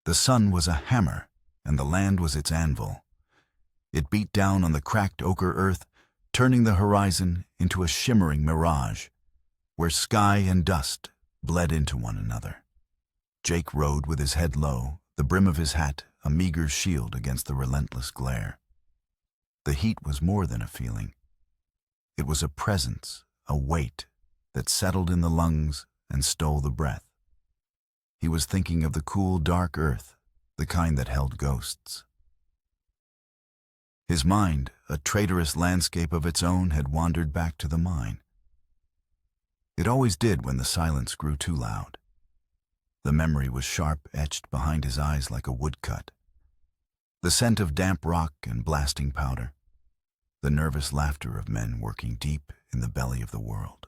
The sun was a hammer, and the land was its anvil. It beat down on the cracked ochre earth, turning the horizon into a shimmering mirage, where sky and dust bled into one another. Jake rode with his head low, the brim of his hat a meager shield against the relentless glare. The heat was more than a feeling. It was a presence, a weight, that settled in the lungs and stole the breath. He was thinking of the cool, dark earth, the kind that held ghosts. His mind, a traitorous landscape of its own, had wandered back to the mine. It always did when the silence grew too loud. The memory was sharp, etched behind his eyes like a woodcut. The scent of damp rock and blasting powder. The nervous laughter of men working deep in the belly of the world.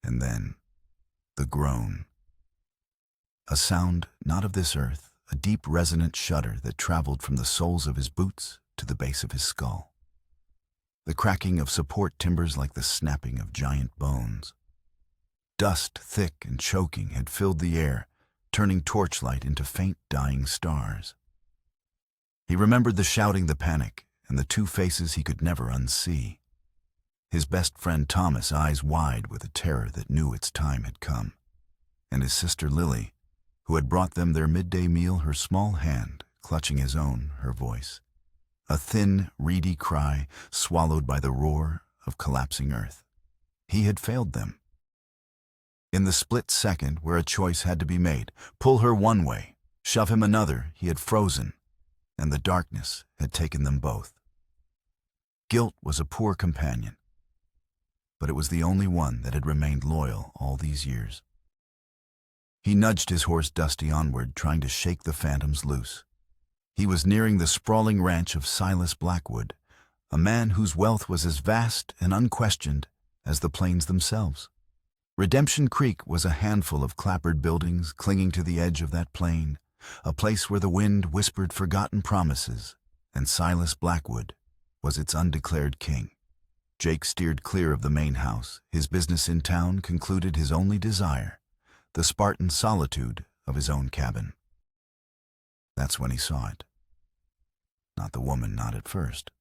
And then, the groan. A sound not of this earth, a deep resonant shudder that traveled from the soles of his boots to the base of his skull. The cracking of support timbers like the snapping of giant bones. Dust, thick and choking, had filled the air, turning torchlight into faint dying stars. He remembered the shouting, the panic, and the two faces he could never unsee. His best friend Thomas, eyes wide with a terror that knew its time had come, and his sister Lily, who had brought them their midday meal, her small hand clutching his own, her voice. A thin, reedy cry swallowed by the roar of collapsing earth. He had failed them. In the split second where a choice had to be made, pull her one way, shove him another, he had frozen, and the darkness had taken them both. Guilt was a poor companion, but it was the only one that had remained loyal all these years. He nudged his horse Dusty onward, trying to shake the phantoms loose. He was nearing the sprawling ranch of Silas Blackwood, a man whose wealth was as vast and unquestioned as the plains themselves. Redemption Creek was a handful of clapboard buildings clinging to the edge of that plain, a place where the wind whispered forgotten promises, and Silas Blackwood was its undeclared king. Jake steered clear of the main house. His business in town concluded his only desire, the Spartan solitude of his own cabin. That's when he saw it. Not the woman, not at first.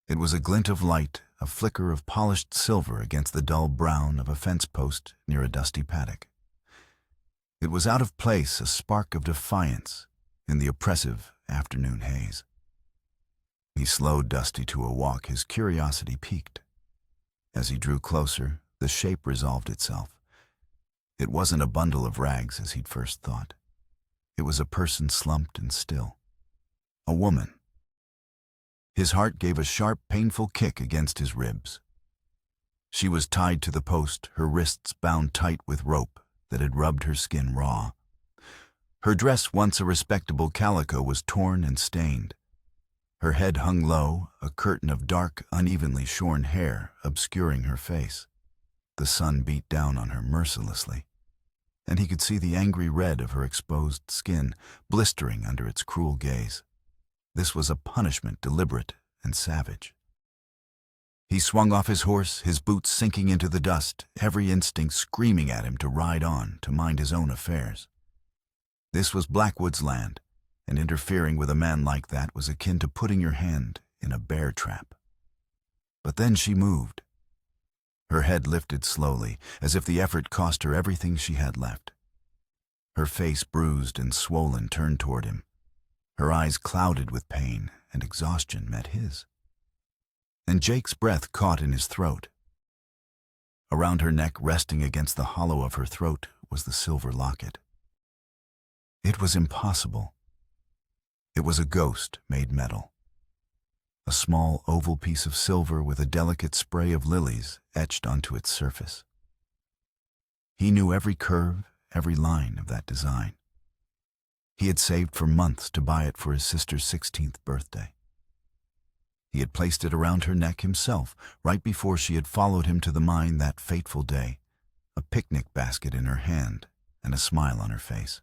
It was a glint of light, a flicker of polished silver against the dull brown of a fence post near a dusty paddock. It was out of place, a spark of defiance in the oppressive afternoon haze. He slowed Dusty to a walk, his curiosity piqued. As he drew closer, the shape resolved itself. It wasn't a bundle of rags as he'd first thought. It was a person slumped and still. A woman. His heart gave a sharp, painful kick against his ribs. She was tied to the post, her wrists bound tight with rope that had rubbed her skin raw. Her dress, once a respectable calico, was torn and stained. Her head hung low, a curtain of dark, unevenly shorn hair obscuring her face. The sun beat down on her mercilessly, and he could see the angry red of her exposed skin blistering under its cruel gaze. This was a punishment deliberate and savage. He swung off his horse, his boots sinking into the dust, every instinct screaming at him to ride on, to mind his own affairs. This was Blackwood's land, and interfering with a man like that was akin to putting your hand in a bear trap. But then she moved. Her head lifted slowly, as if the effort cost her everything she had left. Her face, bruised and swollen, turned toward him. Her eyes clouded with pain, and exhaustion met his. And Jake's breath caught in his throat. Around her neck, resting against the hollow of her throat, was the silver locket. It was impossible. It was a ghost made metal. A small oval piece of silver with a delicate spray of lilies etched onto its surface. He knew every curve, every line of that design. He had saved for months to buy it for his sister's 16th birthday. He had placed it around her neck himself, right before she had followed him to the mine that fateful day, a picnic basket in her hand and a smile on her face.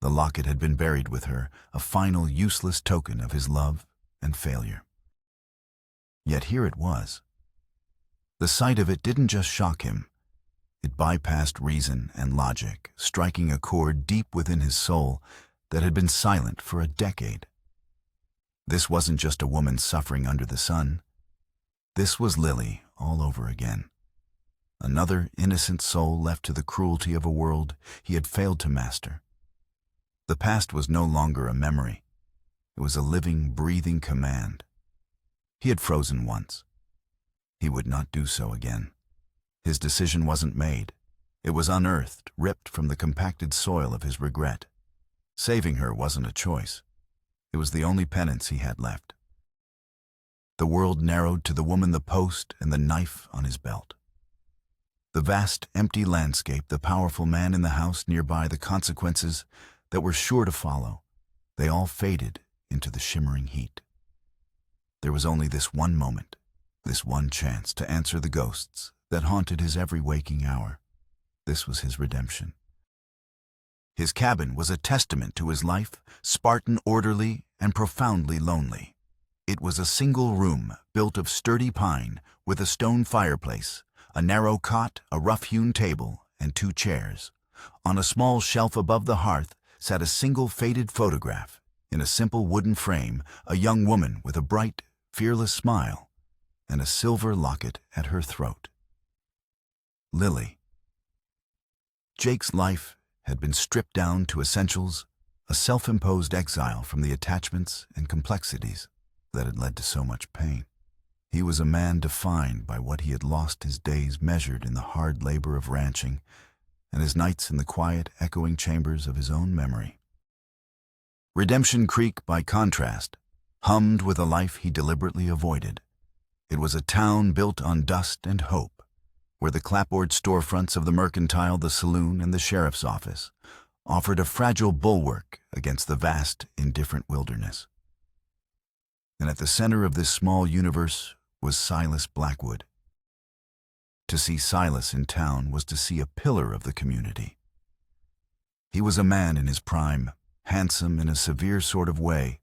The locket had been buried with her, a final useless token of his love and failure. Yet here it was. The sight of it didn't just shock him, It bypassed reason and logic, striking a chord deep within his soul that had been silent for a decade. This wasn't just a woman suffering under the sun. This was Lily all over again. Another innocent soul left to the cruelty of a world he had failed to master. The past was no longer a memory. It was a living, breathing command. He had frozen once. He would not do so again. His decision wasn't made. It was unearthed, ripped from the compacted soil of his regret. Saving her wasn't a choice. It was the only penance he had left. The world narrowed to the woman, the post, and the knife on his belt. The vast, empty landscape, the powerful man in the house nearby, the consequences that were sure to follow, they all faded into the shimmering heat. There was only this one moment, this one chance to answer the ghosts that haunted his every waking hour. This was his redemption. His cabin was a testament to his life, Spartan, orderly, and profoundly lonely. It was a single room built of sturdy pine with a stone fireplace, a narrow cot, a rough-hewn table, and 2 chairs. On a small shelf above the hearth sat a single faded photograph. In a simple wooden frame, a young woman with a bright, fearless smile and a silver locket at her throat. Lily. Jake's life had been stripped down to essentials, a self-imposed exile from the attachments and complexities that had led to so much pain. He was a man defined by what he had lost, his days measured in the hard labor of ranching and his nights in the quiet, echoing chambers of his own memory. Redemption Creek, by contrast, hummed with a life he deliberately avoided. It was a town built on dust and hope, where the clapboard storefronts of the mercantile, the saloon, and the sheriff's office offered a fragile bulwark against the vast, indifferent wilderness. And at the center of this small universe was Silas Blackwood. To see Silas in town was to see a pillar of the community. He was a man in his prime, handsome in a severe sort of way,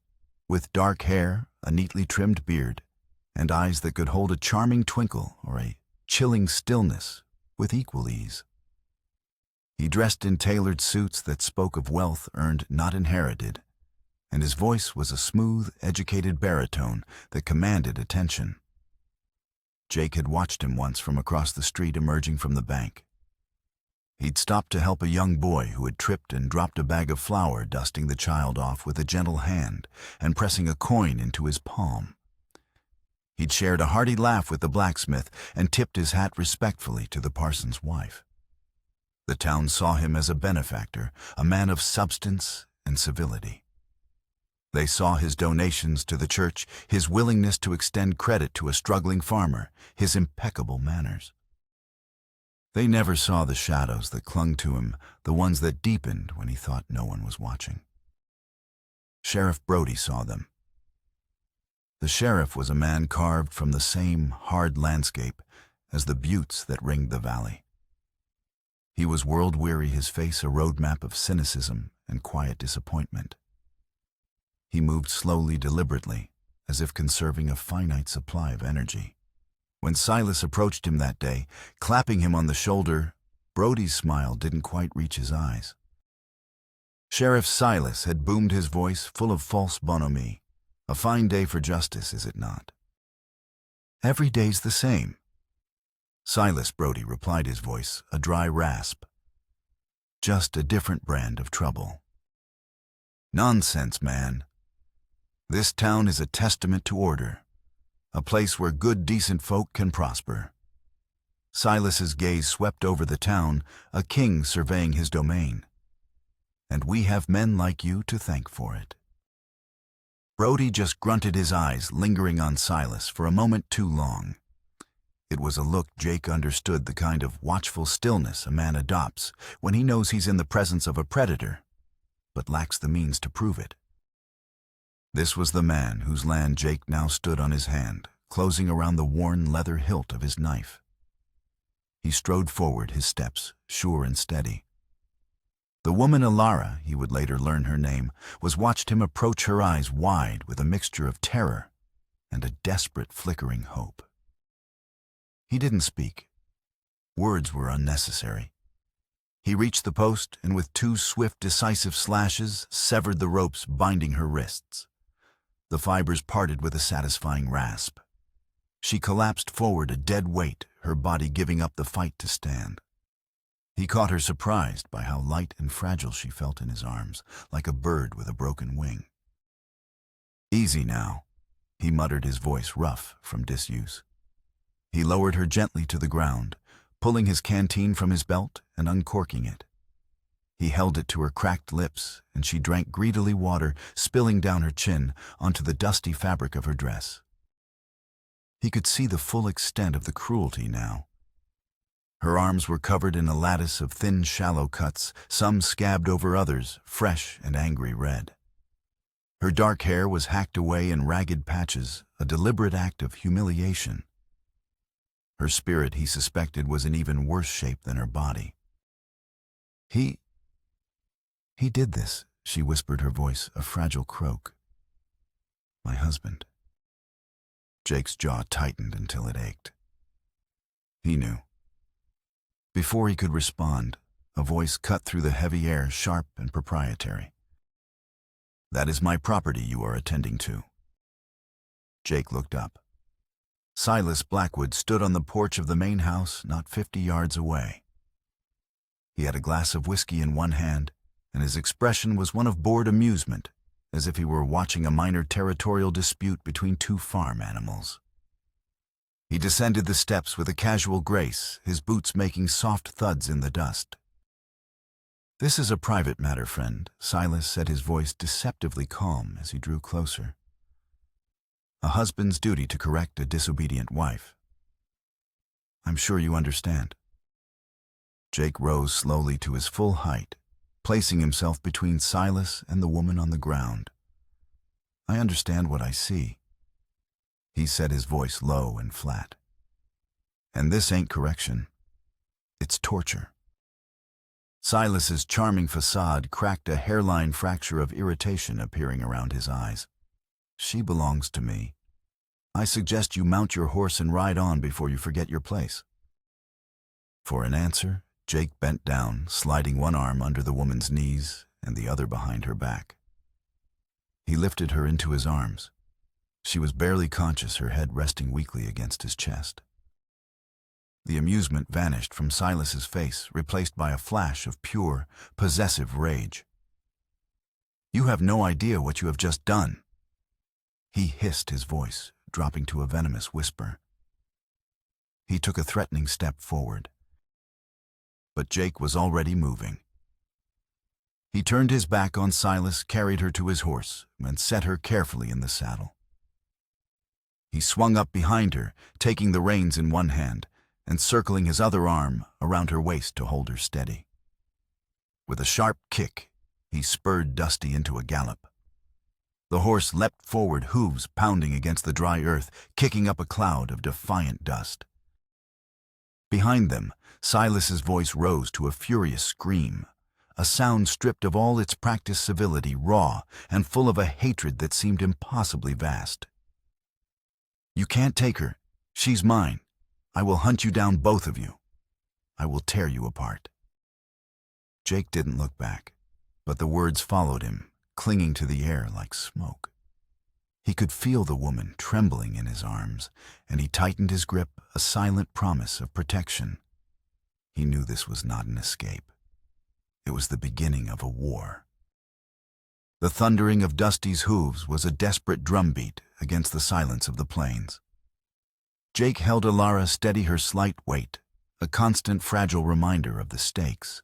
with dark hair, a neatly trimmed beard, and eyes that could hold a charming twinkle or a chilling stillness with equal ease. He dressed in tailored suits that spoke of wealth earned, not inherited, and his voice was a smooth, educated baritone that commanded attention. Jake had watched him once from across the street emerging from the bank. He'd stopped to help a young boy who had tripped and dropped a bag of flour, dusting the child off with a gentle hand and pressing a coin into his palm. He'd shared a hearty laugh with the blacksmith and tipped his hat respectfully to the parson's wife. The town saw him as a benefactor, a man of substance and civility. They saw his donations to the church, his willingness to extend credit to a struggling farmer, his impeccable manners. They never saw the shadows that clung to him, the ones that deepened when he thought no one was watching. Sheriff Brody saw them. The sheriff was a man carved from the same hard landscape as the buttes that ringed the valley. He was world-weary, his face a roadmap of cynicism and quiet disappointment. He moved slowly, deliberately, as if conserving a finite supply of energy. When Silas approached him that day, clapping him on the shoulder, Brody's smile didn't quite reach his eyes. Sheriff Silas had boomed his voice full of false bonhomie. A fine day for justice, is it not? Every day's the same. Silas, Brody replied, his voice a dry rasp. Just a different brand of trouble. Nonsense, man. This town is a testament to order, a place where good, decent folk can prosper. Silas's gaze swept over the town, a king surveying his domain. And we have men like you to thank for it. Brody just grunted, his eyes lingering on Silas for a moment too long. It was a look Jake understood, the kind of watchful stillness a man adopts when he knows he's in the presence of a predator, but lacks the means to prove it. This was the man whose land Jake now stood on his hand, closing around the worn leather hilt of his knife. He strode forward, his steps sure and steady. The woman Alara, he would later learn her name, watched him approach, her eyes wide with a mixture of terror and a desperate flickering hope. He didn't speak. Words were unnecessary. He reached the post and with two swift, decisive slashes severed the ropes binding her wrists. The fibers parted with a satisfying rasp. She collapsed forward, a dead weight, her body giving up the fight to stand. He caught her surprised by how light and fragile she felt in his arms, like a bird with a broken wing. "Easy now," he muttered, his voice rough from disuse. He lowered her gently to the ground, pulling his canteen from his belt and uncorking it. He held it to her cracked lips, and she drank greedily, water spilling down her chin onto the dusty fabric of her dress. He could see the full extent of the cruelty now. Her arms were covered in a lattice of thin, shallow cuts, some scabbed over others, fresh and angry red. Her dark hair was hacked away in ragged patches, a deliberate act of humiliation. Her spirit, he suspected, was in even worse shape than her body. He did this," she whispered, her voice a fragile croak. "My husband." Jake's jaw tightened until it ached. He knew. Before he could respond, a voice cut through the heavy air, sharp and proprietary. "That is my property you are attending to." Jake looked up. Silas Blackwood stood on the porch of the main house not 50 yards away. He had a glass of whiskey in one hand, and his expression was one of bored amusement, as if he were watching a minor territorial dispute between two farm animals. He descended the steps with a casual grace, his boots making soft thuds in the dust. "This is a private matter, friend," Silas said, his voice deceptively calm as he drew closer. "A husband's duty to correct a disobedient wife. I'm sure you understand." Jake rose slowly to his full height, placing himself between Silas and the woman on the ground. "I understand what I see," he said, his voice low and flat. "And this ain't correction. It's torture." Silas's charming facade cracked, a hairline fracture of irritation appearing around his eyes. "She belongs to me. I suggest you mount your horse and ride on before you forget your place." For an answer, Jake bent down, sliding one arm under the woman's knees and the other behind her back. He lifted her into his arms. She was barely conscious, her head resting weakly against his chest. The amusement vanished from Silas's face, replaced by a flash of pure, possessive rage. "You have no idea what you have just done," he hissed, his voice dropping to a venomous whisper. He took a threatening step forward. But Jake was already moving. He turned his back on Silas, carried her to his horse, and set her carefully in the saddle. He swung up behind her, taking the reins in one hand and circling his other arm around her waist to hold her steady. With a sharp kick, he spurred Dusty into a gallop. The horse leapt forward, hooves pounding against the dry earth, kicking up a cloud of defiant dust. Behind them, Silas's voice rose to a furious scream, a sound stripped of all its practiced civility, raw and full of a hatred that seemed impossibly vast. "You can't take her. She's mine. I will hunt you down, both of you. I will tear you apart." Jake didn't look back, but the words followed him, clinging to the air like smoke. He could feel the woman trembling in his arms, and he tightened his grip, a silent promise of protection. He knew this was not an escape. It was the beginning of a war. The thundering of Dusty's hooves was a desperate drumbeat against the silence of the plains. Jake held Alara steady, her slight weight, a constant fragile reminder of the stakes.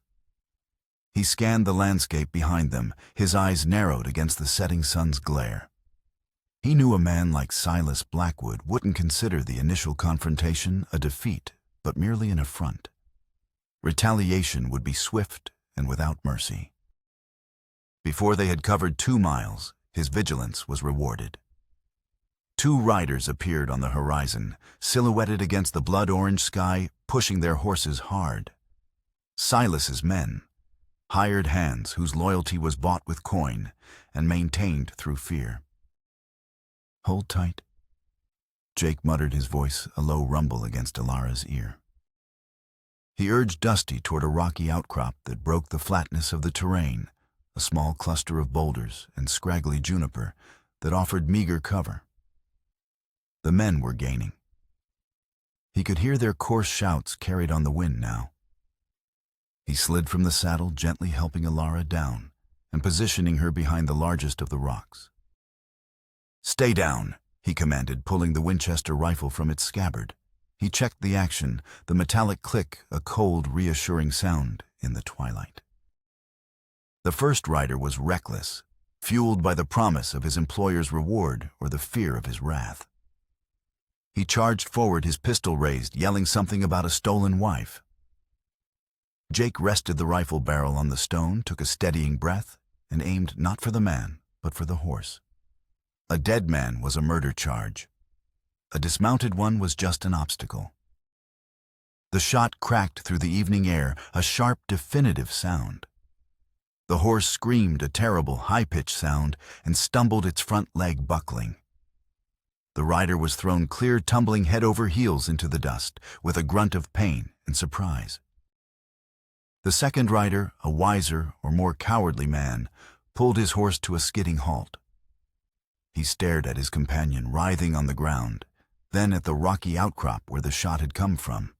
He scanned the landscape behind them, his eyes narrowed against the setting sun's glare. He knew a man like Silas Blackwood wouldn't consider the initial confrontation a defeat, but merely an affront. Retaliation would be swift and without mercy. Before they had covered 2 miles, his vigilance was rewarded. 2 riders appeared on the horizon, silhouetted against the blood-orange sky, pushing their horses hard. Silas's men, hired hands whose loyalty was bought with coin and maintained through fear. "Hold tight," Jake muttered, his voice a low rumble against Alara's ear. He urged Dusty toward a rocky outcrop that broke the flatness of the terrain, a small cluster of boulders and scraggly juniper that offered meager cover. The men were gaining. He could hear their coarse shouts carried on the wind now. He slid from the saddle, gently helping Alara down and positioning her behind the largest of the rocks. "Stay down," he commanded, pulling the Winchester rifle from its scabbard. He checked the action, the metallic click, a cold, reassuring sound in the twilight. The first rider was reckless, fueled by the promise of his employer's reward or the fear of his wrath. He charged forward, his pistol raised, yelling something about a stolen wife. Jake rested the rifle barrel on the stone, took a steadying breath, and aimed not for the man, but for the horse. A dead man was a murder charge. A dismounted one was just an obstacle. The shot cracked through the evening air, a sharp, definitive sound. The horse screamed a terrible, high-pitched sound and stumbled, its front leg buckling. The rider was thrown clear, tumbling head over heels into the dust, with a grunt of pain and surprise. The second rider, a wiser or more cowardly man, pulled his horse to a skidding halt. He stared at his companion writhing on the ground, then at the rocky outcrop where the shot had come from.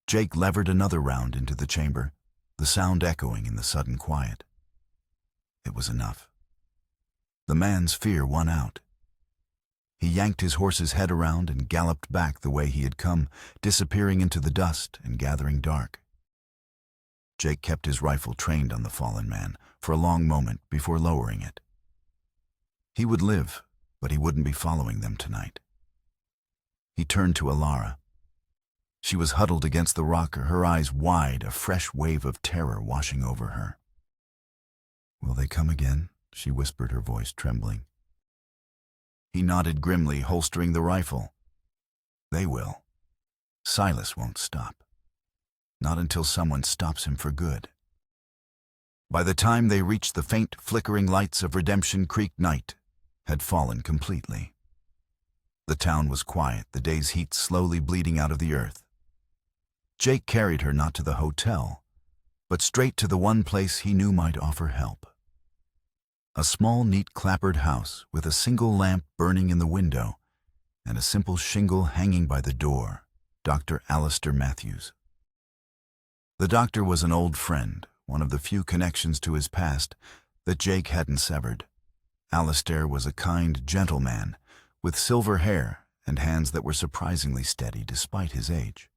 Jake levered another round into the chamber, the sound echoing in the sudden quiet. It was enough. The man's fear won out. He yanked his horse's head around and galloped back the way he had come, disappearing into the dust and gathering dark. Jake kept his rifle trained on the fallen man for a long moment before lowering it. He would live, but he wouldn't be following them tonight. He turned to Alara. She was huddled against the rock, her eyes wide, a fresh wave of terror washing over her. "Will they come again?" she whispered, her voice trembling. He nodded grimly, holstering the rifle. "They will. Silas won't stop. Not until someone stops him for good." By the time they reached the faint, flickering lights of Redemption Creek, night had fallen completely. The town was quiet, the day's heat slowly bleeding out of the earth. Jake carried her not to the hotel, but straight to the one place he knew might offer help. A small, neat, clapboard house with a single lamp burning in the window and a simple shingle hanging by the door. Dr. Alistair Matthews. The doctor was an old friend, one of the few connections to his past that Jake hadn't severed. Alistair was a kind, gentle man, with silver hair and hands that were surprisingly steady despite his age.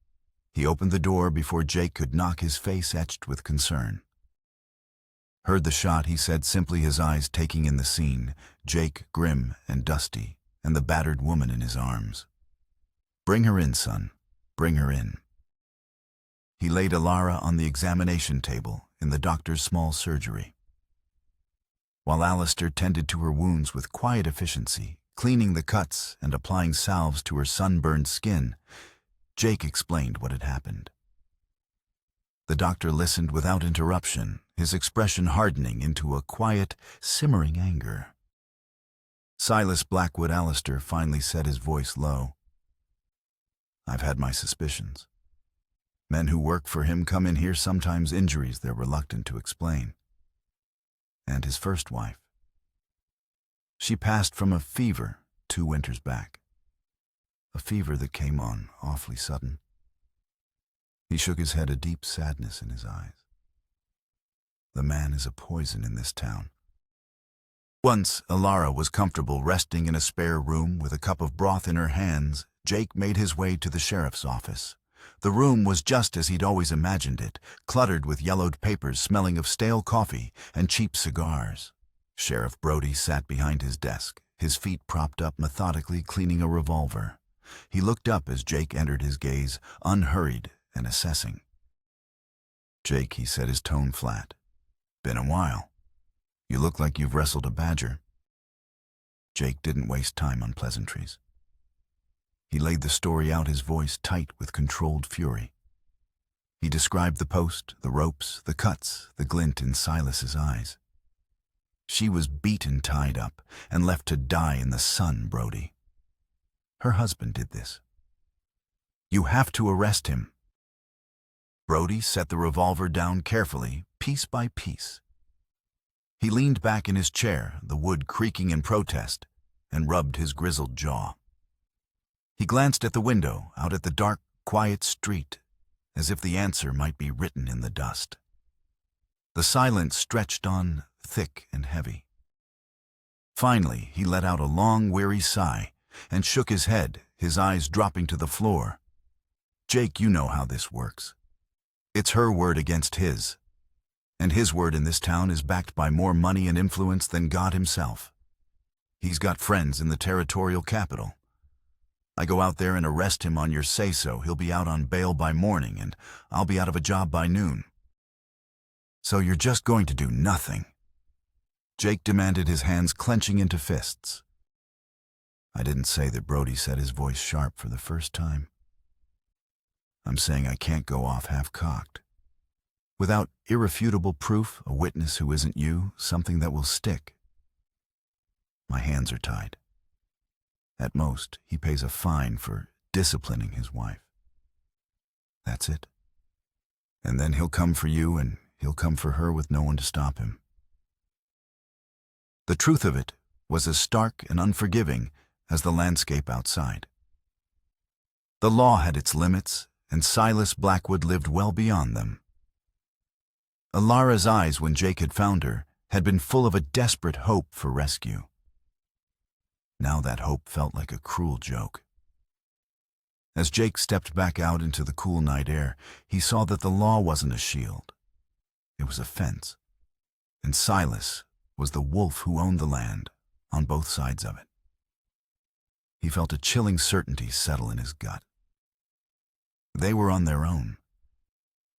He opened the door before Jake could knock, his face etched with concern. "Heard the shot," he said simply, his eyes taking in the scene, Jake grim and dusty, and the battered woman in his arms. "Bring her in, son. Bring her in." He laid Alara on the examination table in the doctor's small surgery. While Alistair tended to her wounds with quiet efficiency, cleaning the cuts and applying salves to her sunburned skin, Jake explained what had happened. The doctor listened without interruption, his expression hardening into a quiet, simmering anger. Silas Blackwood Alistair finally said, his voice low. "I've had my suspicions. Men who work for him come in here sometimes injuries they're reluctant to explain. And his first wife. She passed from a fever 2 winters back. A fever that came on awfully sudden." He shook his head, a deep sadness in his eyes. "The man is a poison in this town." Once Alara was comfortable resting in a spare room with a cup of broth in her hands, Jake made his way to the sheriff's office. The room was just as he'd always imagined it, cluttered with yellowed papers smelling of stale coffee and cheap cigars. Sheriff Brody sat behind his desk, his feet propped up, methodically cleaning a revolver. He looked up as Jake entered, his gaze unhurried and assessing. "Jake," he said, his tone flat. "Been a while. You look like you've wrestled a badger." Jake didn't waste time on pleasantries. He laid the story out, his voice tight with controlled fury. He described the post, the ropes, the cuts, the glint in Silas's eyes. "She was beaten, tied up, and left to die in the sun, Brody. Her husband did this. You have to arrest him." Brody set the revolver down carefully, piece by piece. He leaned back in his chair, the wood creaking in protest, and rubbed his grizzled jaw. He glanced at the window, out at the dark, quiet street, as if the answer might be written in the dust. The silence stretched on, thick and heavy. Finally, he let out a long, weary sigh and shook his head, his eyes dropping to the floor. "Jake, you know how this works. It's her word against his. And his word in this town is backed by more money and influence than God himself. He's got friends in the territorial capital. I go out there and arrest him on your say-so, he'll be out on bail by morning, and I'll be out of a job by noon. So you're just going to do nothing?" Jake demanded, his hands clenching into fists. I didn't say that. Brody said, his voice sharp for the first time. I'm saying I can't go off half-cocked. Without irrefutable proof, a witness who isn't you, something that will stick. My hands are tied. At most, he pays a fine for disciplining his wife. That's it. And then he'll come for you, and he'll come for her with no one to stop him. The truth of it was as stark and unforgiving as the landscape outside. The law had its limits, and Silas Blackwood lived well beyond them. Alara's eyes, when Jake had found her, had been full of a desperate hope for rescue. Now that hope felt like a cruel joke. As Jake stepped back out into the cool night air, he saw that the law wasn't a shield. It was a fence. And Silas was the wolf who owned the land on both sides of it. He felt a chilling certainty settle in his gut. They were on their own.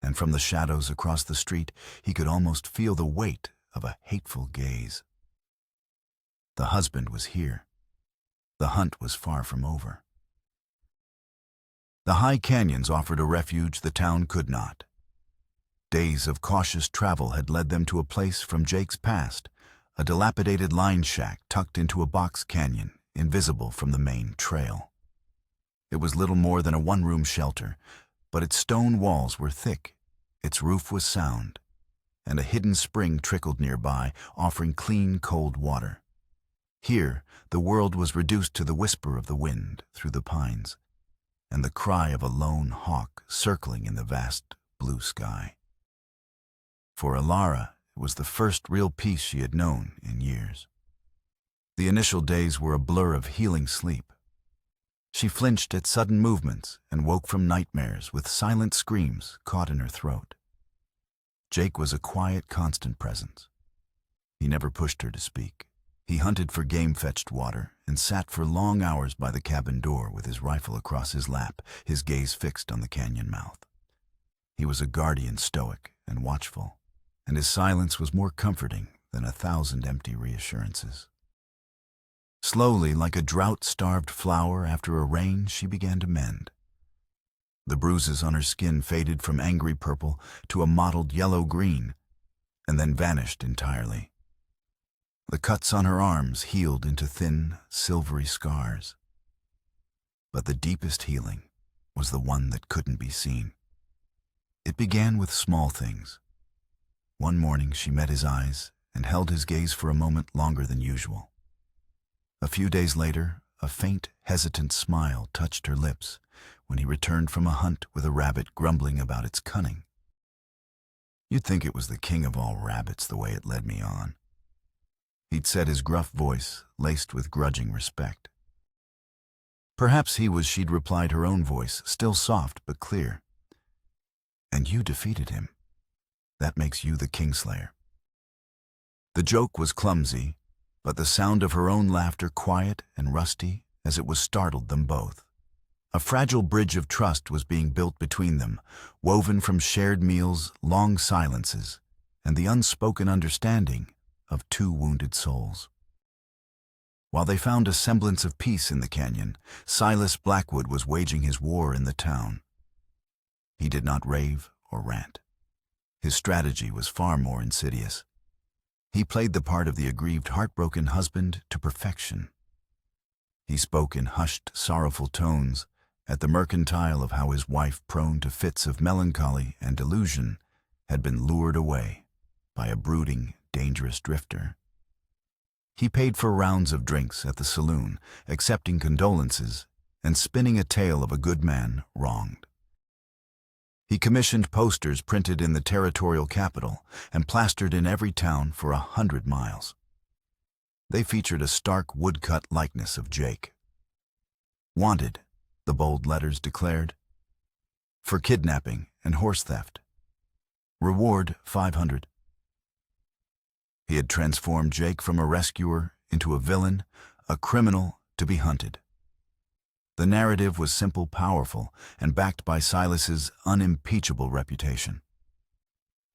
And from the shadows across the street, he could almost feel the weight of a hateful gaze. The husband was here. The hunt was far from over. The high canyons offered a refuge the town could not. Days of cautious travel had led them to a place from Jake's past, a dilapidated line shack tucked into a box canyon, invisible from the main trail. It was little more than a one-room shelter, but its stone walls were thick, its roof was sound, and a hidden spring trickled nearby, offering clean, cold water. Here, the world was reduced to the whisper of the wind through the pines, and the cry of a lone hawk circling in the vast blue sky. For Alara, it was the first real peace she had known in years. The initial days were a blur of healing sleep. She flinched at sudden movements and woke from nightmares with silent screams caught in her throat. Jake was a quiet, constant presence. He never pushed her to speak. He hunted for game-fetched water and sat for long hours by the cabin door with his rifle across his lap, his gaze fixed on the canyon mouth. He was a guardian, stoic and watchful, and his silence was more comforting than 1,000 empty reassurances. Slowly, like a drought-starved flower after a rain, she began to mend. The bruises on her skin faded from angry purple to a mottled yellow-green, and then vanished entirely. The cuts on her arms healed into thin, silvery scars. But the deepest healing was the one that couldn't be seen. It began with small things. One morning she met his eyes and held his gaze for a moment longer than usual. A few days later, a faint, hesitant smile touched her lips when he returned from a hunt with a rabbit grumbling about its cunning. You'd think it was the king of all rabbits the way it led me on. He'd said, his gruff voice laced with grudging respect. Perhaps he was, she'd replied, her own voice, still soft but clear. And you defeated him. That makes you the Kingslayer. The joke was clumsy, but the sound of her own laughter quiet and rusty as it was startled them both. A fragile bridge of trust was being built between them, woven from shared meals, long silences, and the unspoken understanding of two wounded souls. While they found a semblance of peace in the canyon, Silas Blackwood was waging his war in the town. He did not rave or rant. His strategy was far more insidious. He played the part of the aggrieved, heartbroken husband to perfection. He spoke in hushed, sorrowful tones, at the mercantile of how his wife, prone to fits of melancholy and delusion, had been lured away by a brooding, dangerous drifter. He paid for rounds of drinks at the saloon, accepting condolences and spinning a tale of a good man wronged. He commissioned posters printed in the territorial capital and plastered in every town for 100 miles. They featured a stark woodcut likeness of Jake. Wanted, the bold letters declared, for kidnapping and horse theft. Reward $500. He had transformed Jake from a rescuer into a villain, a criminal to be hunted. The narrative was simple, powerful, and backed by Silas's unimpeachable reputation.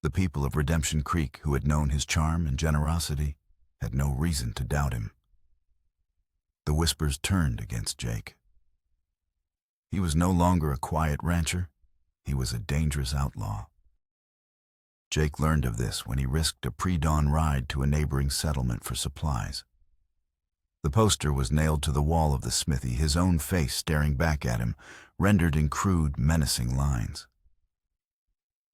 The people of Redemption Creek, who had known his charm and generosity, had no reason to doubt him. The whispers turned against Jake. He was no longer a quiet rancher. He was a dangerous outlaw. Jake learned of this when he risked a pre-dawn ride to a neighboring settlement for supplies. The poster was nailed to the wall of the smithy, his own face staring back at him, rendered in crude, menacing lines.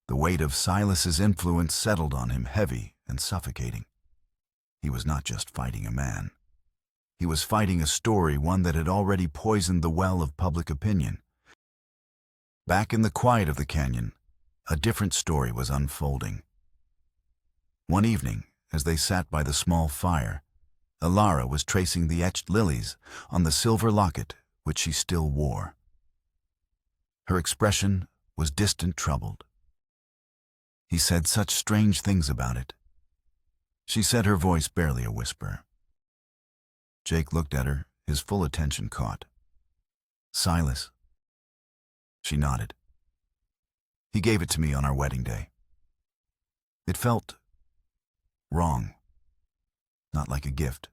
The weight of Silas's influence settled on him, heavy and suffocating. He was not just fighting a man. He was fighting a story, one that had already poisoned the well of public opinion. Back in the quiet of the canyon, a different story was unfolding. One evening, as they sat by the small fire, Alara was tracing the etched lilies on the silver locket which she still wore. Her expression was distant, troubled. He said such strange things about it. She said, her voice barely a whisper. Jake looked at her, his full attention caught. Silas. She nodded. He gave it to me on our wedding day. It felt wrong. Not like a gift,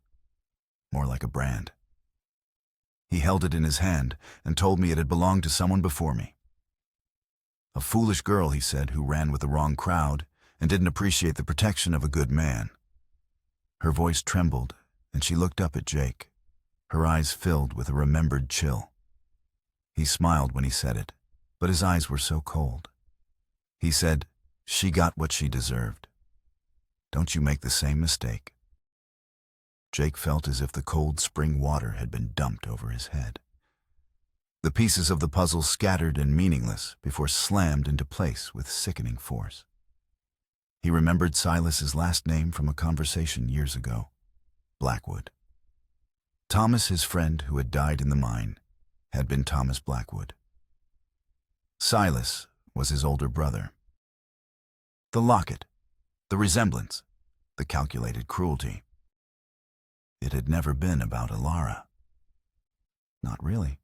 more like a brand. He held it in his hand and told me it had belonged to someone before me. A foolish girl, he said, who ran with the wrong crowd and didn't appreciate the protection of a good man. Her voice trembled, and she looked up at Jake, her eyes filled with a remembered chill. He smiled when he said it, but his eyes were so cold. He said, she got what she deserved. Don't you make the same mistake. Jake felt as if the cold spring water had been dumped over his head. The pieces of the puzzle scattered and meaningless before slammed into place with sickening force. He remembered Silas's last name from a conversation years ago, Blackwood. Thomas, his friend who had died in the mine, had been Thomas Blackwood. Silas was his older brother. The locket, the resemblance, the calculated cruelty. It had never been about Alara. Not really.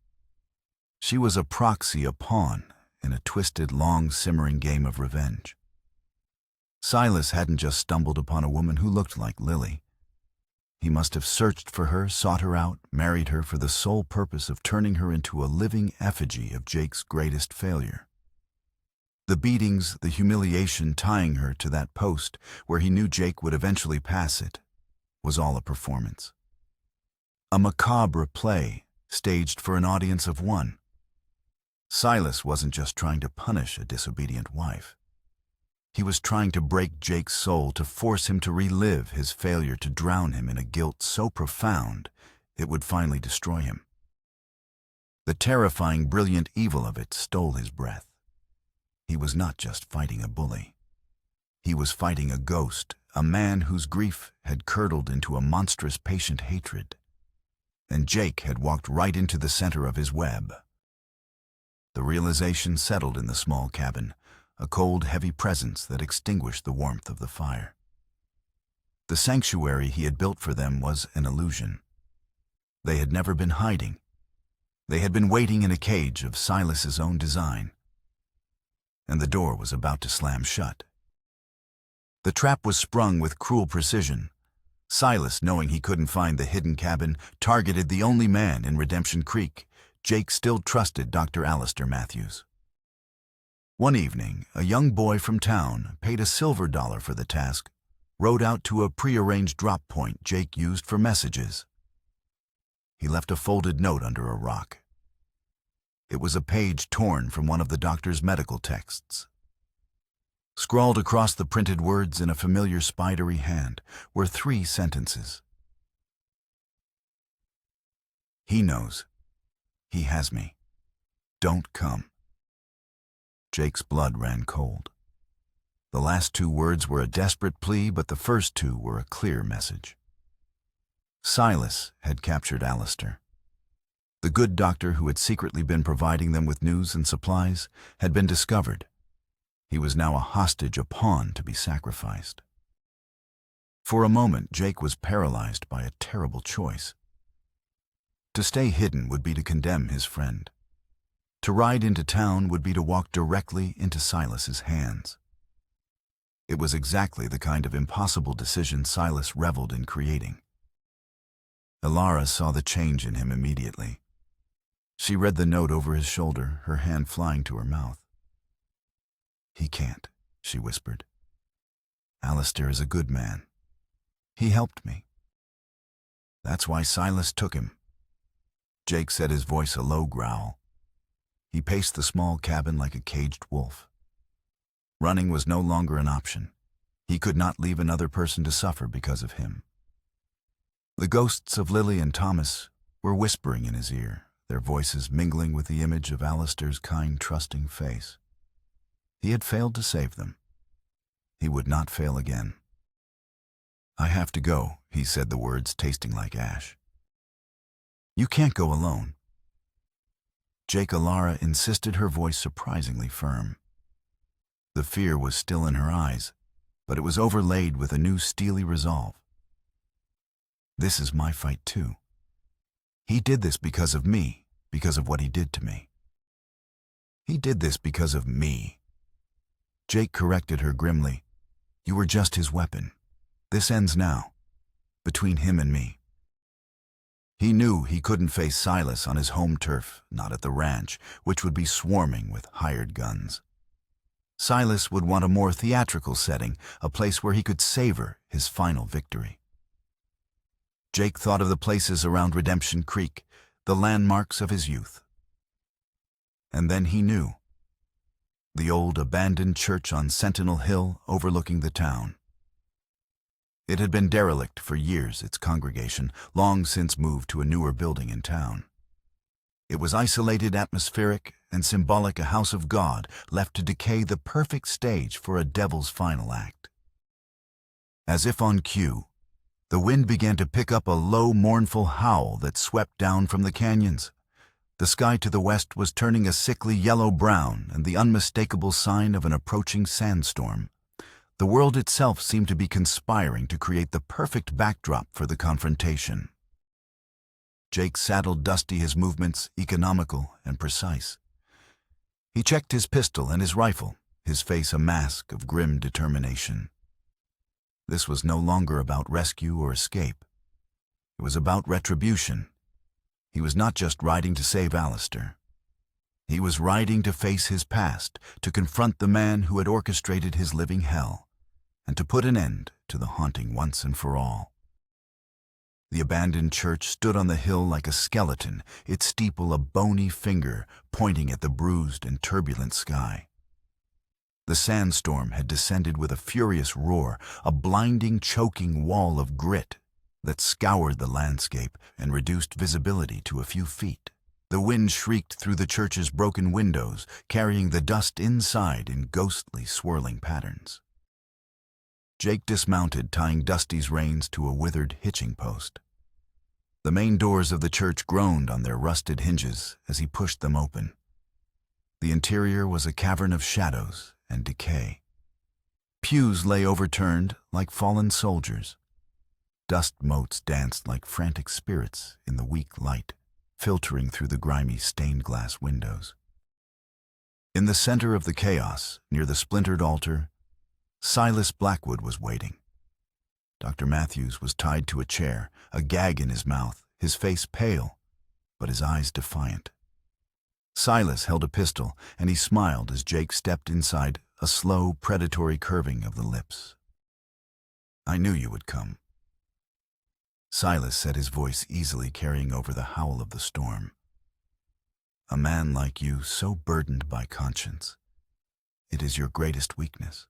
She was a proxy, a pawn, in a twisted, long, simmering game of revenge. Silas hadn't just stumbled upon a woman who looked like Lily. He must have searched for her, sought her out, married her for the sole purpose of turning her into a living effigy of Jake's greatest failure. The beatings, the humiliation tying her to that post where he knew Jake would eventually pass it, was all a performance. A macabre play staged for an audience of one. Silas wasn't just trying to punish a disobedient wife. He was trying to break Jake's soul, to force him to relive his failure, to drown him in a guilt so profound it would finally destroy him. The terrifying, brilliant evil of it stole his breath. He was not just fighting a bully. He was fighting a ghost, a man whose grief had curdled into a monstrous, patient hatred. And Jake had walked right into the center of his web. The realization settled in the small cabin, a cold, heavy presence that extinguished the warmth of the fire. The sanctuary he had built for them was an illusion. They had never been hiding. They had been waiting in a cage of Silas's own design. And the door was about to slam shut. The trap was sprung with cruel precision. Silas, knowing he couldn't find the hidden cabin, targeted the only man in Redemption Creek. Jake still trusted Dr. Alistair Matthews. One evening, a young boy from town, paid a silver $1 for the task, rode out to a prearranged drop point Jake used for messages. He left a folded note under a rock. It was a page torn from one of the doctor's medical texts. Scrawled across the printed words in a familiar spidery hand were 3 sentences. He knows. He has me. Don't come. Jake's blood ran cold. The last 2 words were a desperate plea, but the first 2 were a clear message. Silas had captured Alistair. The good doctor who had secretly been providing them with news and supplies had been discovered. He was now a hostage, a pawn to be sacrificed. For a moment, Jake was paralyzed by a terrible choice. To stay hidden would be to condemn his friend. To ride into town would be to walk directly into Silas's hands. It was exactly the kind of impossible decision Silas reveled in creating. Elara saw the change in him immediately. She read the note over his shoulder, her hand flying to her mouth. He can't, she whispered. Alistair is a good man. He helped me. That's why Silas took him. Jake set his voice a low growl. He paced the small cabin like a caged wolf. Running was no longer an option. He could not leave another person to suffer because of him. The ghosts of Lily and Thomas were whispering in his ear, their voices mingling with the image of Alistair's kind, trusting face. He had failed to save them. He would not fail again. I have to go, he said, the words tasting like ash. You can't go alone. Jake, Elara insisted, her voice surprisingly firm. The fear was still in her eyes, but it was overlaid with a new steely resolve. This is my fight too. He did this because of me, because of what he did to me. He did this because of me. Jake corrected her grimly. You were just his weapon. This ends now, between him and me. He knew he couldn't face Silas on his home turf, not at the ranch, which would be swarming with hired guns. Silas would want a more theatrical setting, a place where he could savor his final victory. Jake thought of the places around Redemption Creek, the landmarks of his youth. And then he knew. The old abandoned church on Sentinel Hill overlooking the town. It had been derelict for years, its congregation, long since moved to a newer building in town. It was isolated, atmospheric, and symbolic, a house of God left to decay, the perfect stage for a devil's final act. As if on cue, the wind began to pick up a low, mournful howl that swept down from the canyons. The sky to the west was turning a sickly yellow-brown, and the unmistakable sign of an approaching sandstorm. The world itself seemed to be conspiring to create the perfect backdrop for the confrontation. Jake saddled Dusty, his movements economical and precise. He checked his pistol and his rifle, his face a mask of grim determination. This was no longer about rescue or escape. It was about retribution. He was not just riding to save Alistair. He was riding to face his past, to confront the man who had orchestrated his living hell, and to put an end to the haunting once and for all. The abandoned church stood on the hill like a skeleton, its steeple a bony finger pointing at the bruised and turbulent sky. The sandstorm had descended with a furious roar, a blinding, choking wall of grit that scoured the landscape and reduced visibility to a few feet. The wind shrieked through the church's broken windows, carrying the dust inside in ghostly, swirling patterns. Jake dismounted, tying Dusty's reins to a withered hitching post. The main doors of the church groaned on their rusted hinges as he pushed them open. The interior was a cavern of shadows and decay. Pews lay overturned like fallen soldiers. Dust motes danced like frantic spirits in the weak light, filtering through the grimy stained glass windows. In the center of the chaos, near the splintered altar, Silas Blackwood was waiting. Dr. Matthews was tied to a chair, a gag in his mouth, his face pale, but his eyes defiant. Silas held a pistol, and he smiled as Jake stepped inside, a slow, predatory curving of the lips. I knew you would come. Silas said, his voice easily carrying over the howl of the storm. A man like you, so burdened by conscience. It is your greatest weakness.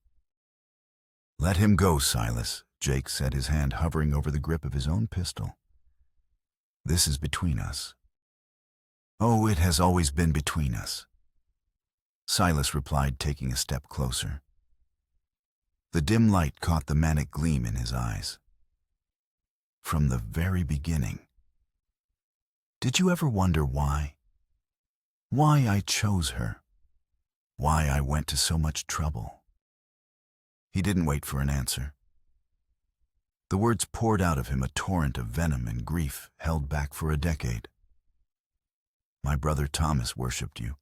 Let him go, Silas, Jake said, his hand hovering over the grip of his own pistol. This is between us. Oh, it has always been between us, Silas replied, taking a step closer. The dim light caught the manic gleam in his eyes. From the very beginning. Did you ever wonder why? Why I chose her? Why I went to so much trouble? He didn't wait for an answer. The words poured out of him, a torrent of venom and grief held back for a decade. My brother Thomas worshipped you.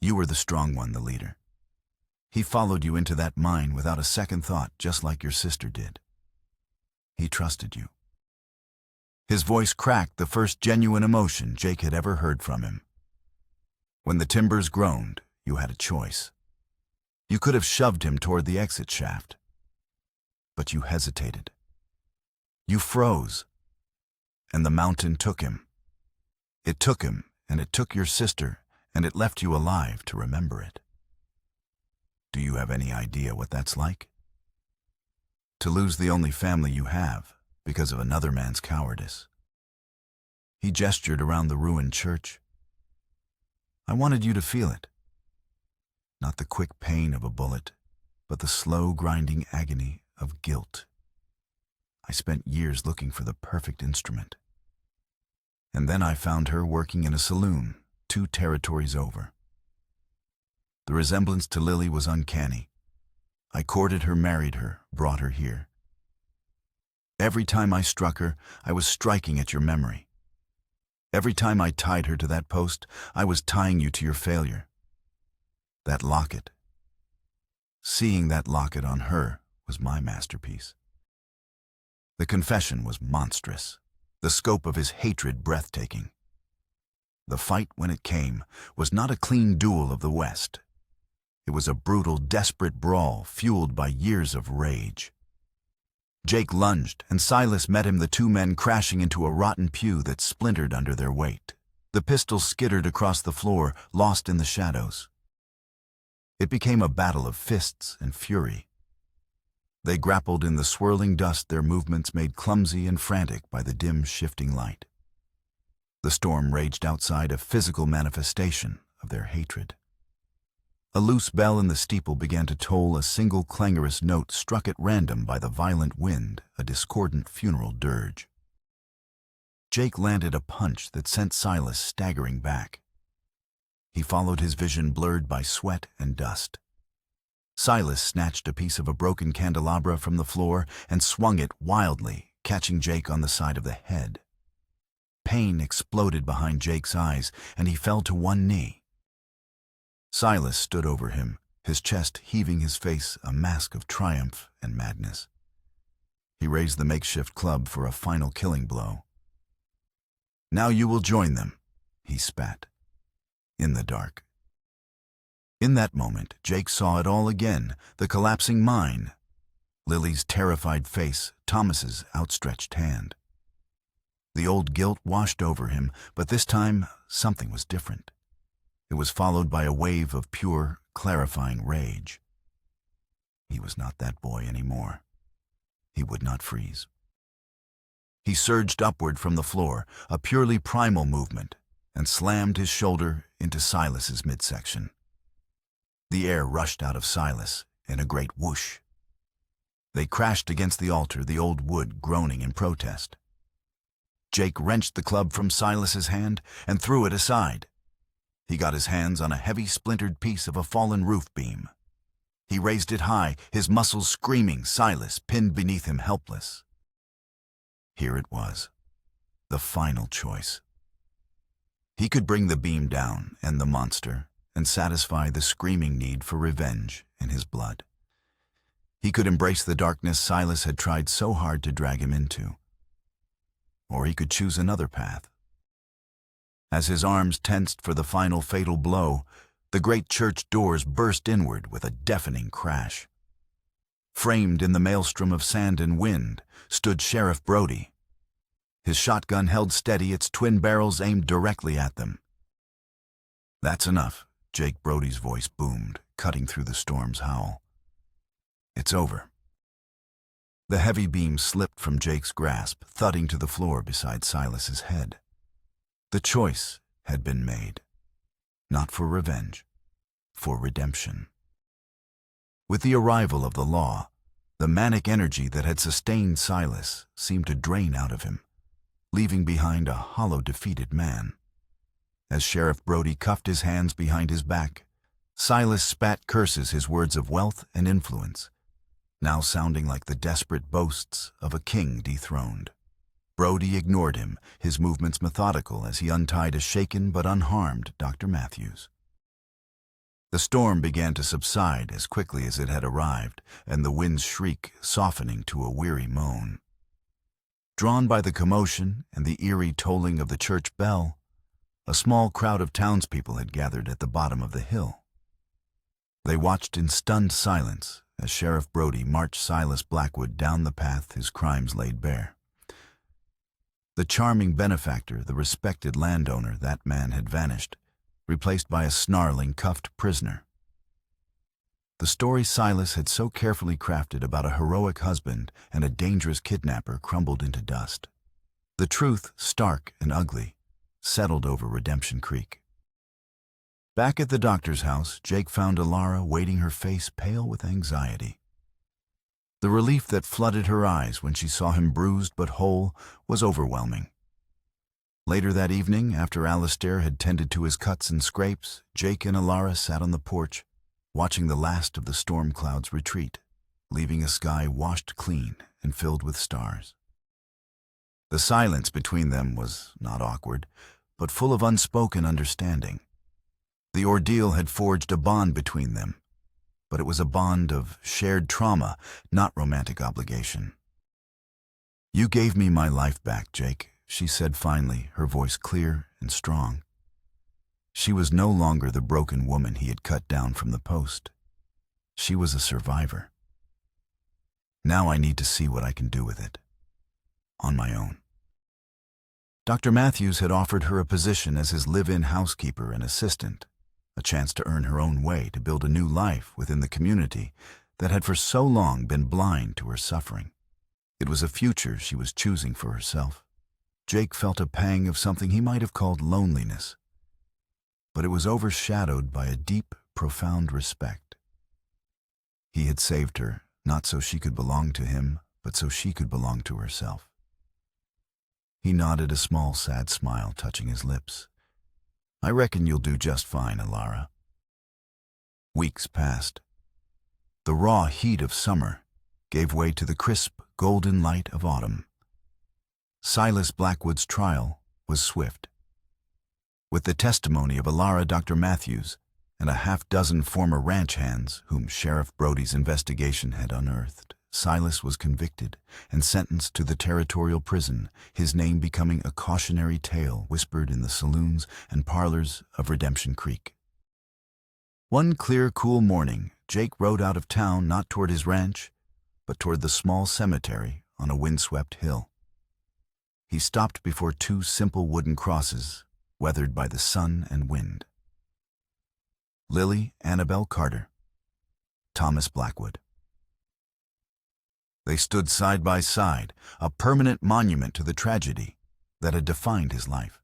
You were the strong one, the leader. He followed you into that mine without a second thought, just like your sister did. He trusted you. His voice cracked, the first genuine emotion Jake had ever heard from him. When the timbers groaned, you had a choice. You could have shoved him toward the exit shaft. But you hesitated. You froze. And the mountain took him. It took him, and it took your sister, and it left you alive to remember it. Do you have any idea what that's like? To lose the only family you have because of another man's cowardice. He gestured around the ruined church. I wanted you to feel it. Not the quick pain of a bullet, but the slow, grinding agony of guilt. I spent years looking for the perfect instrument. And then I found her working in a saloon, 2 territories over. The resemblance to Lily was uncanny. I courted her, married her, brought her here. Every time I struck her, I was striking at your memory. Every time I tied her to that post, I was tying you to your failure. That locket. Seeing that locket on her was my masterpiece. The confession was monstrous, the scope of his hatred breathtaking. The fight, when it came, was not a clean duel of the West. It was a brutal, desperate brawl fueled by years of rage. Jake lunged, and Silas met him, the 2 men crashing into a rotten pew that splintered under their weight. The pistol skittered across the floor, lost in the shadows. It became a battle of fists and fury. They grappled in the swirling dust, their movements made clumsy and frantic by the dim, shifting light. The storm raged outside, a physical manifestation of their hatred. A loose bell in the steeple began to toll, a single clangorous note struck at random by the violent wind, a discordant funeral dirge. Jake landed a punch that sent Silas staggering back. He followed, his vision blurred by sweat and dust. Silas snatched a piece of a broken candelabra from the floor and swung it wildly, catching Jake on the side of the head. Pain exploded behind Jake's eyes, and he fell to one knee. Silas stood over him, his chest heaving, his face a mask of triumph and madness. He raised the makeshift club for a final killing blow. Now you will join them, he spat. In the dark. In that moment, Jake saw it all again, the collapsing mine, Lily's terrified face, Thomas's outstretched hand. The old guilt washed over him, but this time something was different. It was followed by a wave of pure, clarifying rage. He was not that boy anymore. He would not freeze. He surged upward from the floor, a purely primal movement, and slammed his shoulder into Silas's midsection. The air rushed out of Silas in a great whoosh. They crashed against the altar, the old wood groaning in protest. Jake wrenched the club from Silas's hand and threw it aside. He got his hands on a heavy, splintered piece of a fallen roof beam. He raised it high, his muscles screaming, Silas pinned beneath him, helpless. Here it was, the final choice. He could bring the beam down, end the monster, and satisfy the screaming need for revenge in his blood. He could embrace the darkness Silas had tried so hard to drag him into. Or he could choose another path. As his arms tensed for the final fatal blow, the great church doors burst inward with a deafening crash. Framed in the maelstrom of sand and wind stood Sheriff Brody. His shotgun held steady, its twin barrels aimed directly at them. "That's enough," Jake Brody's voice boomed, cutting through the storm's howl. "It's over." The heavy beam slipped from Jake's grasp, thudding to the floor beside Silas's head. The choice had been made. Not for revenge, for redemption. With the arrival of the law, the manic energy that had sustained Silas seemed to drain out of him, leaving behind a hollow, defeated man. As Sheriff Brody cuffed his hands behind his back, Silas spat curses, his words of wealth and influence, now sounding like the desperate boasts of a king dethroned. Brody ignored him, his movements methodical as he untied a shaken but unharmed Dr. Matthews. The storm began to subside as quickly as it had arrived, and the wind's shriek softening to a weary moan. Drawn by the commotion and the eerie tolling of the church bell, a small crowd of townspeople had gathered at the bottom of the hill. They watched in stunned silence as Sheriff Brody marched Silas Blackwood down the path his crimes laid bare. The charming benefactor, the respected landowner, that man had vanished, replaced by a snarling, cuffed prisoner. The story Silas had so carefully crafted about a heroic husband and a dangerous kidnapper crumbled into dust. The truth, stark and ugly, settled over Redemption Creek. Back at the doctor's house, Jake found Alara waiting, her face pale with anxiety. The relief that flooded her eyes when she saw him bruised but whole was overwhelming. Later that evening, after Alistair had tended to his cuts and scrapes, Jake and Alara sat on the porch, watching the last of the storm clouds retreat, leaving a sky washed clean and filled with stars. The silence between them was not awkward, but full of unspoken understanding. The ordeal had forged a bond between them, but it was a bond of shared trauma, not romantic obligation. "You gave me my life back, Jake," she said finally, her voice clear and strong. She was no longer the broken woman he had cut down from the post. She was a survivor. Now I need to see what I can do with it. On my own. Dr. Matthews had offered her a position as his live-in housekeeper and assistant, a chance to earn her own way, to build a new life within the community that had for so long been blind to her suffering. It was a future she was choosing for herself. Jake felt a pang of something he might have called loneliness, but it was overshadowed by a deep, profound respect. He had saved her, not so she could belong to him, but so she could belong to herself. He nodded, a small, sad smile touching his lips. "I reckon you'll do just fine, Alara." Weeks passed. The raw heat of summer gave way to the crisp, golden light of autumn. Silas Blackwood's trial was swift. With the testimony of Alara, Dr. Matthews, and a half-dozen former ranch hands whom Sheriff Brody's investigation had unearthed, Silas was convicted and sentenced to the territorial prison, his name becoming a cautionary tale whispered in the saloons and parlors of Redemption Creek. One clear, cool morning, Jake rode out of town, not toward his ranch, but toward the small cemetery on a windswept hill. He stopped before two simple wooden crosses, weathered by the sun and wind. Lily Annabelle Carter, Thomas Blackwood. They stood side by side, a permanent monument to the tragedy that had defined his life.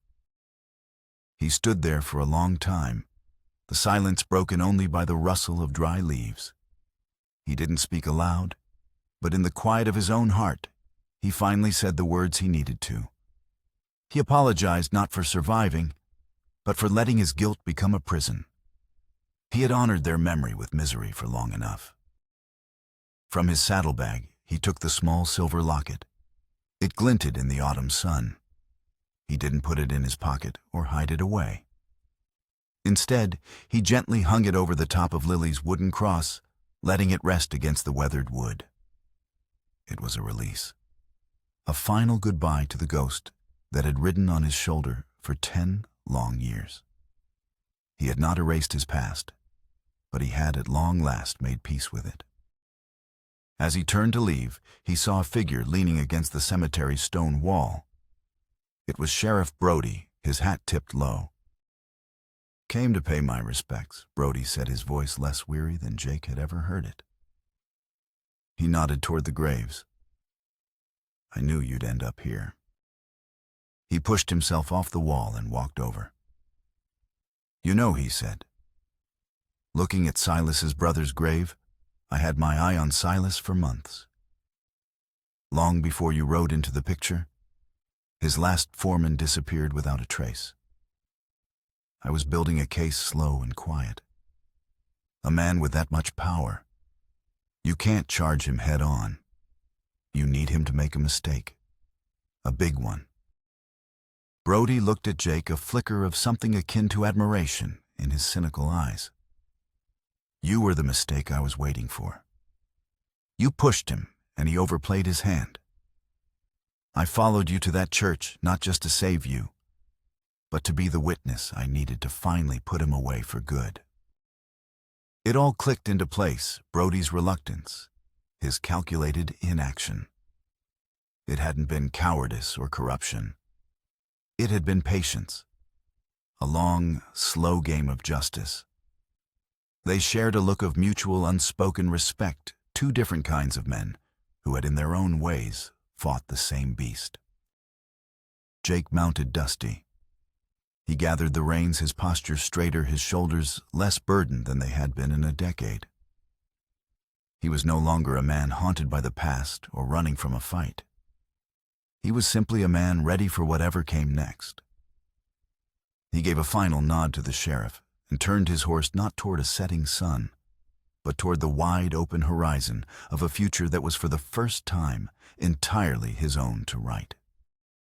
He stood there for a long time, the silence broken only by the rustle of dry leaves. He didn't speak aloud, but in the quiet of his own heart, he finally said the words he needed to. He apologized not for surviving, but for letting his guilt become a prison. He had honored their memory with misery for long enough. From his saddlebag, he took the small silver locket. It glinted in the autumn sun. He didn't put it in his pocket or hide it away. Instead, he gently hung it over the top of Lily's wooden cross, letting it rest against the weathered wood. It was a release. A final goodbye to the ghost that had ridden on his shoulder for 10 long years. He had not erased his past, but he had at long last made peace with it. As he turned to leave, he saw a figure leaning against the cemetery's stone wall. It was Sheriff Brody, his hat tipped low. Came to pay my respects, Brody said, his voice less weary than Jake had ever heard it. He nodded toward the graves. I knew you'd end up here. He pushed himself off the wall and walked over. You know, he said. Looking at Silas's brother's grave, I had my eye on Silas for months. Long before you rode into the picture, his last foreman disappeared without a trace. I was building a case slow and quiet. A man with that much power, you can't charge him head on. You need him to make a mistake. A big one. Brody looked at Jake, a flicker of something akin to admiration in his cynical eyes. You were the mistake I was waiting for. You pushed him, and he overplayed his hand. I followed you to that church, not just to save you, but to be the witness I needed to finally put him away for good. It all clicked into place, Brody's reluctance, his calculated inaction. It hadn't been cowardice or corruption. It had been patience, a long, slow game of justice. They shared a look of mutual, unspoken respect, two different kinds of men who had in their own ways fought the same beast. Jake mounted Dusty. He gathered the reins, his posture straighter, his shoulders less burdened than they had been in a decade. He was no longer a man haunted by the past or running from a fight. He was simply a man ready for whatever came next. He gave a final nod to the sheriff and turned his horse not toward a setting sun, but toward the wide open horizon of a future that was for the first time entirely his own to write.